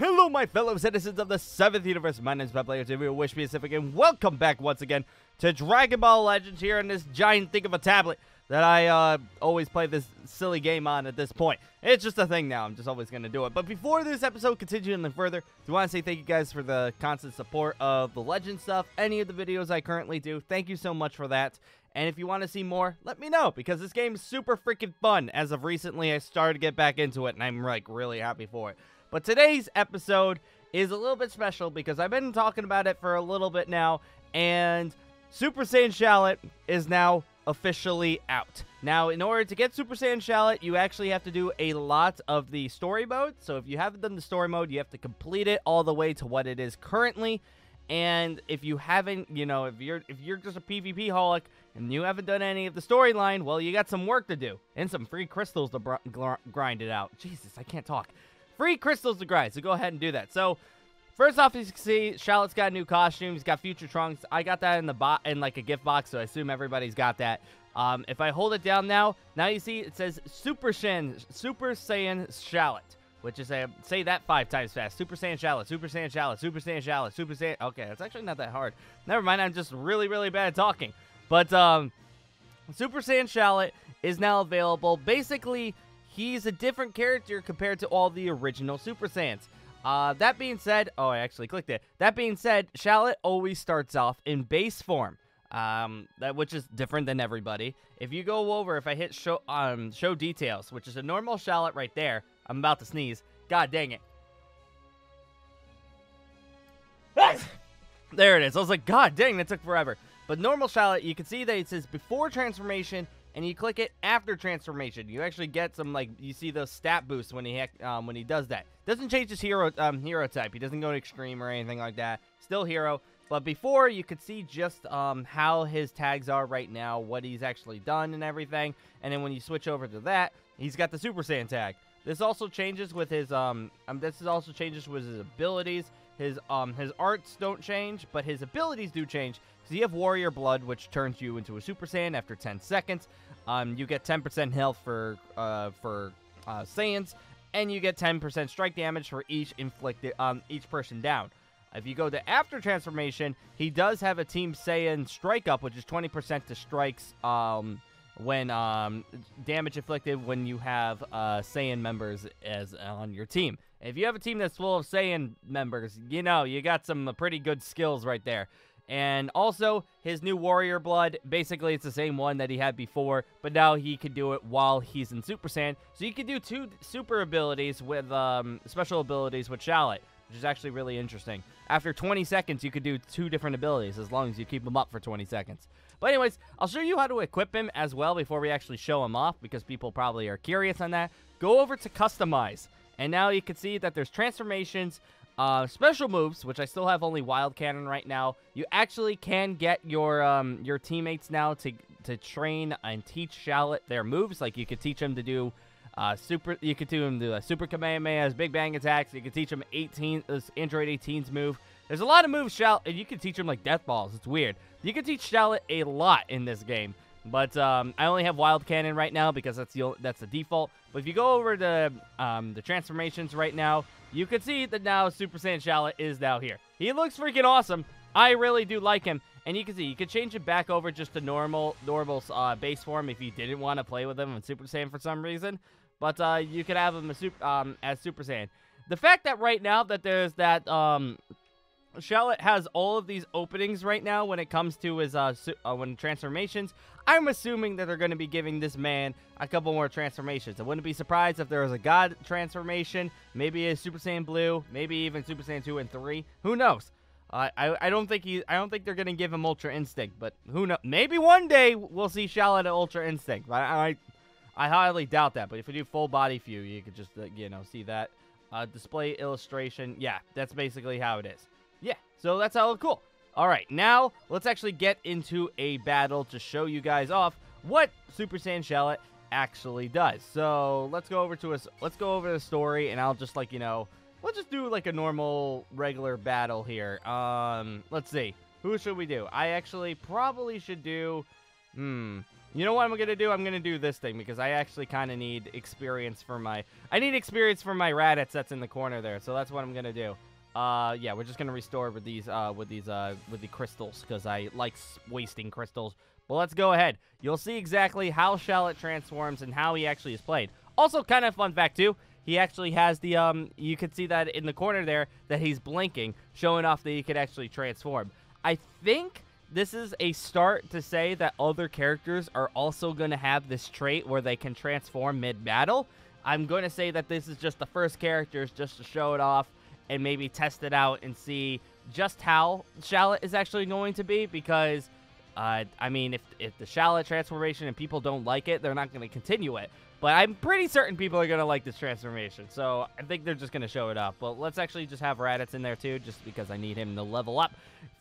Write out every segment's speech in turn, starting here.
Hello, my fellow citizens of the 7th universe. My name is Peoplezz, WishyWings, and welcome back once again to Dragon Ball Legends here on this giant thing of a tablet that I always play this silly game on at this point. It's just a thing now. I'm just always going to do it. But before this episode continues any further, I want to say thank you guys for the constant support of the Legend stuff, any of the videos I currently do. Thank you so much for that. And if you want to see more, let me know, because this game is super freaking fun. As of recently, I started to get back into it, and I'm, like, really happy for it. But today's episode is a little bit special because I've been talking about it for a little bit now, and Super Saiyan Shallot is now officially out. Now, in order to get Super Saiyan Shallot, you actually have to do a lot of the story mode. So if you haven't done the story mode, you have to complete it all the way to what it is currently. And if you haven't, you know, if you're just a PvP holic and you haven't done any of the storyline, well, you got some work to do and some free crystals to grind it out. Jesus, I can't talk. Free crystals to grind, so go ahead and do that. So, first off, as you can see, Shallot's got a new costume. He's got future trunks. I got that in like a gift box, so I assume everybody's got that. If I hold it down now you see it says Super Saiyan Shallot, which is say that 5 times fast. Super Saiyan Shallot, Super Saiyan Shallot, Super Saiyan Shallot, Super Saiyan. Okay, that's actually not that hard. Never mind, I'm just really, really bad at talking. But Super Saiyan Shallot is now available. Basically, he's a different character compared to all the original Super Saiyans. That being said, oh, I actually clicked it. That being said, Shallot always starts off in base form, which is different than everybody. If you go over, if I hit show details, which is a normal Shallot right there, I'm about to sneeze. God dang it. There it is. I was like, God dang, that took forever. But normal Shallot, you can see that it says before transformation, and you click it after transformation. You actually get some, like, you see those stat boosts when he does that. Doesn't change his hero type. He doesn't go to extreme or anything like that. Still hero. But before, you could see just how his tags are right now, what he's actually done and everything. And then when you switch over to that, he's got the Super Saiyan tag. This also changes with his abilities. His arts don't change, but his abilities do change. So you have Warrior Blood, which turns you into a Super Saiyan after 10 seconds. You get 10% health for Saiyans, and you get 10% strike damage for each person down. If you go to after transformation, he does have a Team Saiyan strike up, which is 20% to strikes when damage inflicted when you have Saiyan members as on your team. If you have a team that's full of Saiyan members, you know, you got some pretty good skills right there. And also, his new Warrior Blood, basically it's the same one that he had before, but now he can do it while he's in Super Saiyan. So you can do 2 super abilities with, special abilities with Shallot, which is actually really interesting. After 20 seconds, you could do 2 different abilities, as long as you keep them up for 20 seconds. But anyways, I'll show you how to equip him as well before we actually show him off, because people probably are curious on that. Go over to Customize, and now you can see that there's transformations, special moves, which I still have only Wild Cannon right now. You actually can get your teammates now to train and teach Shallot their moves. Like, you could teach them to do you could do him do a Super Kamehameha's Big Bang attacks. You could teach him Android 18's move. There's a lot of moves Shallot, and you can teach him like death balls. It's weird. You can teach Shallot a lot in this game. But I only have Wild Cannon right now because that's the default. But if you go over to the transformations right now, you can see that now Super Saiyan Shallot is now here. He looks freaking awesome. I really do like him. And you can see, you can change it back over just to normal base form if you didn't want to play with him in Super Saiyan for some reason. But you could have him as Super Saiyan. The fact that right now that there's that Shallot has all of these openings right now when it comes to his transformations, I'm assuming that they're going to be giving this man a couple more transformations. I wouldn't be surprised if there was a God transformation, maybe a Super Saiyan Blue, maybe even Super Saiyan 2 and 3. Who knows? I don't think they're going to give him Ultra Instinct, but who knows? Maybe one day we'll see Shallot at Ultra Instinct. I highly doubt that, but if we do full body view, you could just see that. Display illustration. Yeah, that's basically how it is. Yeah, so that's how cool. All right, now let's actually get into a battle to show you guys off what Super Saiyan Shallot actually does. So let's go over to the story, and I'll just we'll just do like a normal regular battle here. Let's see, who should we do? I actually probably should do. You know what I'm going to do? I'm going to do this thing because I actually kind of need experience for my... I need experience for my Raditz that's in the corner there. So that's what I'm going to do. Yeah, we're just going to restore with these, with the crystals because I like wasting crystals. But let's go ahead. You'll see exactly how Shallot transforms and how he actually is played. Also, kind of fun fact, too. He actually has the, you can see that in the corner there that he's blinking, showing off that he could actually transform. I think... this is a start to say that other characters are also going to have this trait where they can transform mid-battle. I'm going to say that this is just the first characters just to show it off and maybe test it out and see just how Shallot is actually going to be because, I mean, if the Shallot transformation and people don't like it, they're not going to continue it. But I'm pretty certain people are going to like this transformation, so I think they're just going to show it off. But let's actually just have Raditz in there, too, just because I need him to level up.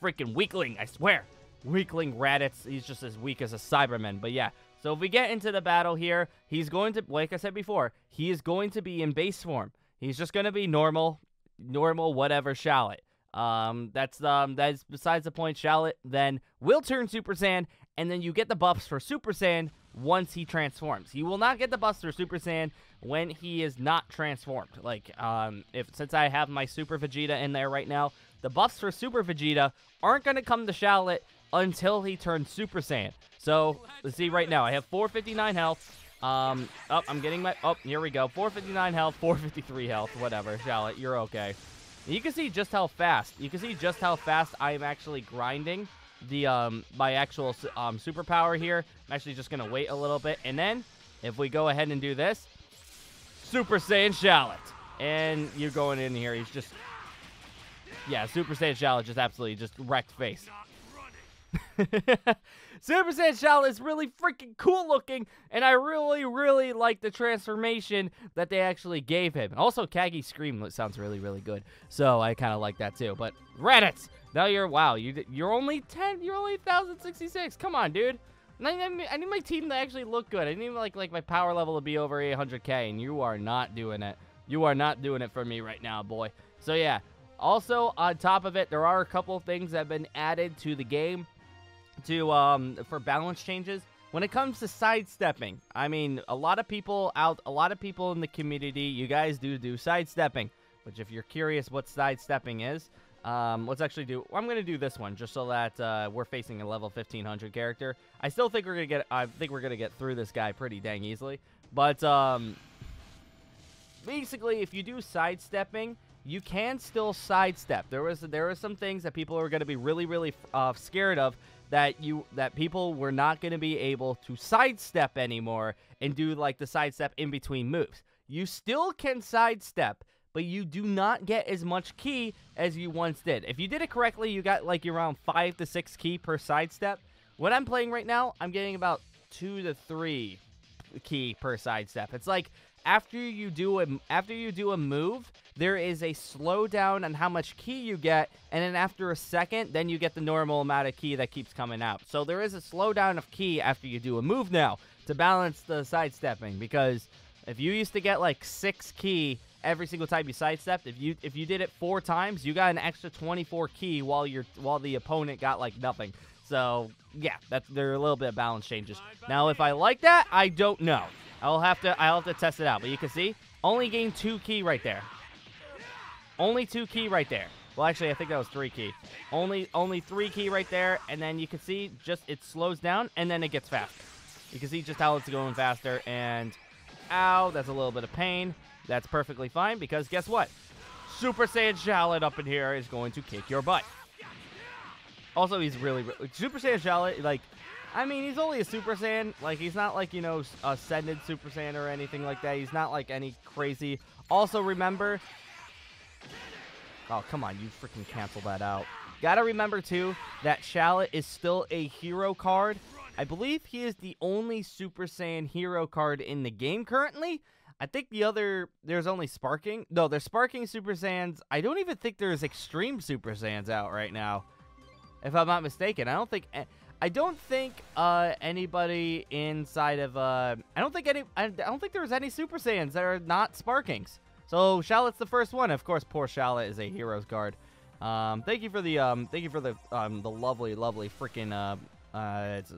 Freaking weakling, I swear. Weakling Raditz, he's just as weak as a Cyberman. But yeah, so if we get into the battle here, he's going to, like I said before, he is going to be in base form. He's just going to be normal whatever Shallot. That's besides the point. Shallot then will turn Super Saiyan, and then you get the buffs for Super Saiyan once he transforms. You will not get the buffs for Super Saiyan when he is not transformed. Like, since I have my Super Vegeta in there right now, the buffs for Super Vegeta aren't going to come to Shallot until he turns Super Saiyan. So, let's see right now. I have 459 health. I'm getting my... Oh, here we go. 459 health, 453 health, whatever. Shallot, you're okay. You can see just how fast. You can see just how fast I am actually grinding the, my actual, superpower here. I'm actually just going to wait a little bit. And then, if we go ahead and do this, Super Saiyan Shallot. And you're going in here. He's just... yeah, Super Saiyan Shallot just absolutely just wrecked face. Super Saiyan Shallot is really freaking cool looking, and I really, really like the transformation that they actually gave him. Also, Kagi's Scream sounds really, really good, so I kind of like that too. But Raditz, now you're only 10, you're only 1,066. Come on, dude. I need my team to actually look good. I need like my power level to be over 800k, and you are not doing it. You are not doing it for me right now, boy. So yeah. Also, on top of it, there are a couple of things that have been added to the game for balance changes. When it comes to sidestepping, I mean, a lot of people in the community, you guys do sidestepping. Which, if you're curious what sidestepping is, let's actually do. I'm gonna do this one just so that we're facing a level 1500 character. I still think we're gonna get. I think we're gonna get through this guy pretty dang easily. But basically, if you do sidestepping, you can still sidestep. There were some things that people are going to be really, really scared of that people were not going to be able to sidestep anymore and do like the sidestep in between moves. You still can sidestep, but you do not get as much ki as you once did. If you did it correctly, you got like around 5 to 6 ki per sidestep. When I'm playing right now, I'm getting about 2 to 3 ki per sidestep. It's like after you do a move, there is a slowdown on how much ki you get, and then after a second, then you get the normal amount of ki that keeps coming out. So there is a slowdown of ki after you do a move now to balance the sidestepping, because if you used to get like 6 ki every single time you sidestepped, if you did it 4 times, you got an extra 24 ki while the opponent got like nothing. So yeah, there are a little bit of balance changes. Now, if I like that, I don't know. I'll have to test it out. But you can see, only gained 2 ki right there. Only 2 ki right there. Well, actually, I think that was 3 ki. Only 3 ki right there, and then you can see just it slows down, and then it gets faster. You can see just how it's going faster, and ow, that's a little bit of pain. That's perfectly fine, because guess what? Super Saiyan Shallot up in here is going to kick your butt. Also, he's really Super Saiyan Shallot, like, I mean, he's only a Super Saiyan. Like, he's not like, you know, Ascended Super Saiyan or anything like that. He's not like any crazy. Also, remember... Oh, come on, you freaking cancel that out. Gotta remember, too, that Shallot is still a hero card. I believe he is the only Super Saiyan hero card in the game currently. I think there's only Sparking. No, there's Sparking Super Saiyans. I don't even think there's Extreme Super Saiyans out right now, if I'm not mistaken. I don't think anybody inside of I don't think there's any Super Saiyans that are not Sparkings. So Shallot's the first one. Of course, poor Shallot is a hero's card. Thank you for the lovely freaking It's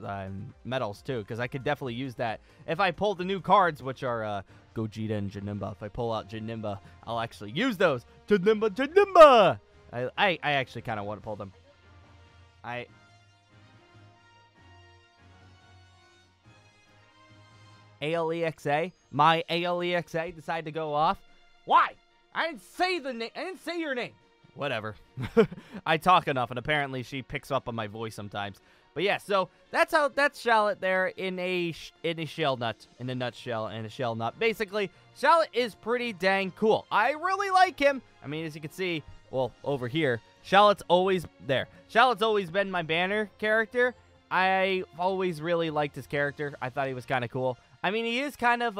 metals too, because I could definitely use that if I pull the new cards, which are Gogeta and Janemba. If I pull out Janemba, I'll actually use those. Janemba! I actually kind of want to pull them. ALEXA? My ALEXA decided to go off? Why? I didn't say the name. I didn't say your name. Whatever. I talk enough, and apparently she picks up on my voice sometimes. But yeah, so that's Shallot there in a shell nut, in a nutshell, and a shell nut. Basically, Shallot is pretty dang cool. I really like him. I mean, as you can see, well, over here, Shallot's always there. Shallot's always been my banner character. I always really liked his character. I thought he was kind of cool. I mean, he is kind of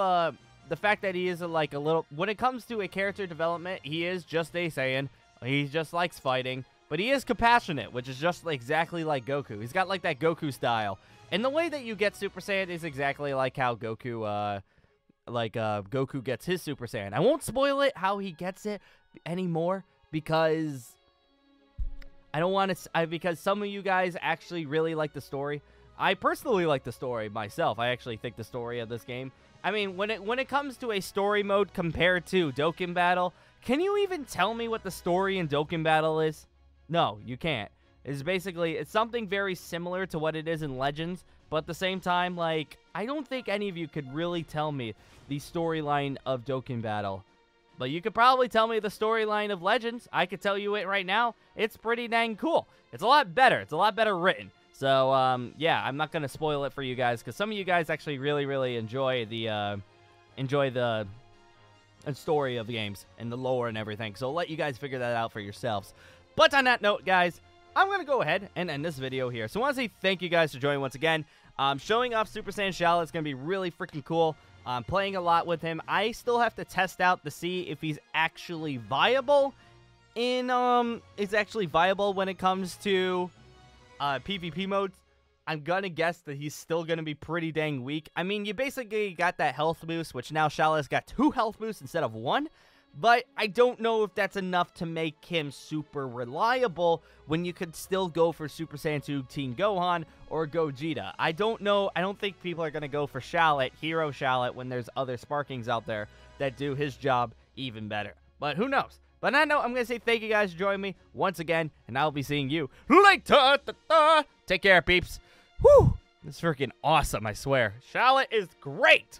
the fact that he is like a little, when it comes to a character development, he is just a Saiyan. He just likes fighting. But he is compassionate, which is just exactly like Goku. He's got like that Goku style. And the way that you get Super Saiyan is exactly like how Goku, Goku gets his Super Saiyan. I won't spoil it, how he gets it anymore, because I don't want to, because some of you guys actually really like the story. I personally like the story myself. I actually think the story of this game, I mean, when it comes to a story mode compared to Dokkan Battle, can you even tell me what the story in Dokkan Battle is? No, you can't. It's basically, it's something very similar to what it is in Legends, but at the same time, like, I don't think any of you could really tell me the storyline of Dokkan Battle. But you could probably tell me the storyline of Legends. I could tell you it right now. It's pretty dang cool. It's a lot better. It's a lot better written. So, yeah, I'm not going to spoil it for you guys, because some of you guys actually really, really enjoy the story of the games and the lore and everything. So I'll let you guys figure that out for yourselves. But on that note, guys, I'm going to go ahead and end this video here. So I want to say thank you guys for joining once again. Showing off Super Saiyan Shallot is going to be really freaking cool. I'm playing a lot with him. I still have to test out to see if he's actually viable when it comes to PvP modes. I'm going to guess that he's still going to be pretty dang weak. I mean, you basically got that health boost, which now Shallot's got 2 health boosts instead of 1. But I don't know if that's enough to make him super reliable when you could still go for Super Saiyan 2 Teen Gohan or Gogeta. I don't know. I don't think people are going to go for Shallot, Hero Shallot, when there's other Sparkings out there that do his job even better. But who knows? But on that note, I'm going to say thank you guys for joining me once again, and I'll be seeing you later. Take care, peeps. Whew! This is freaking awesome, I swear. Shallot is great!